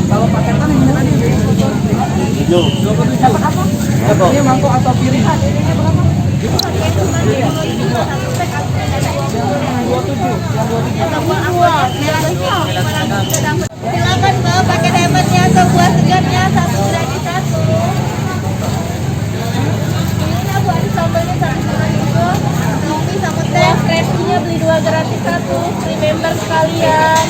Kalau paketan ini tadi 27. Dapat apa? Ini mangkok atau piring? Ini berapa? Silakan Mbak, pakai debetnya atau buah segarnya satu gratis satu. Ini buah di sambalnya satu itu, kopi sama teh, freshnya beli 2 gratis satu, remember sekalian.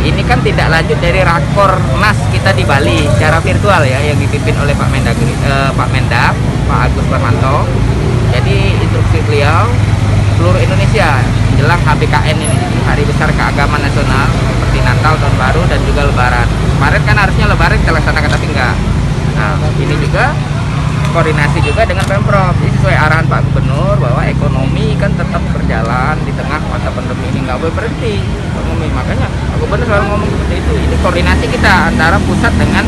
Ini kan tidak lanjut dari Rakornas kita di Bali secara virtual ya, yang dipimpin oleh Pak Mendag, Pak Agus Parmanto. Jadi instruksi beliau seluruh Indonesia jelang HBKN ini, Hari Besar Keagamaan Nasional, seperti Natal, Tahun Baru, dan juga Lebaran. Kemarin kan harusnya Lebaran kita laksanakan tapi enggak. Nah, ini juga koordinasi juga dengan Pemprov. Jadi sesuai arahan Pak Gubernur bahwa ekonomi kan tetap berjalan di tengah masa pandemi ini, nggak boleh berhenti ekonomi. Makanya Pak Gubernur selalu ngomong seperti itu. Ini koordinasi kita antara pusat dengan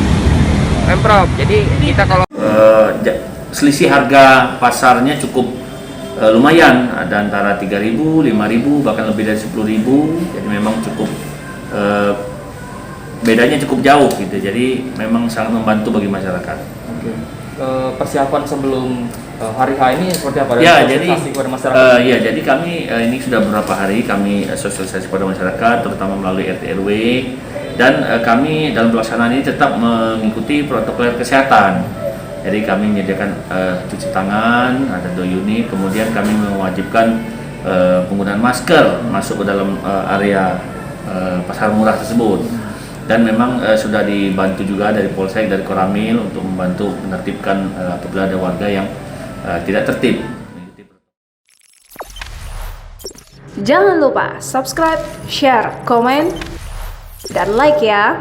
Pemprov. Jadi kita kalau selisih harga pasarnya cukup lumayan, ada antara 3.000, 5.000, bahkan lebih dari 10.000. Jadi memang cukup bedanya cukup jauh gitu. Jadi memang sangat membantu bagi masyarakat. Oke. Persiapan sebelum hari H ini seperti apa? Ya, jadi kepada masyarakat? ya, jadi kami ini sudah beberapa hari kami sosialisasi kepada masyarakat, terutama melalui RT RW, dan kami dalam pelaksanaan ini tetap mengikuti protokol kesehatan. Jadi kami menyediakan cuci tangan, ada 2 unit, kemudian kami mewajibkan penggunaan masker masuk ke dalam area pasar murah tersebut. Dan memang sudah dibantu juga dari Polsek, dari Koramil untuk membantu menertibkan apabila ada warga yang tidak tertib. Jangan lupa subscribe, share, komen, dan like ya.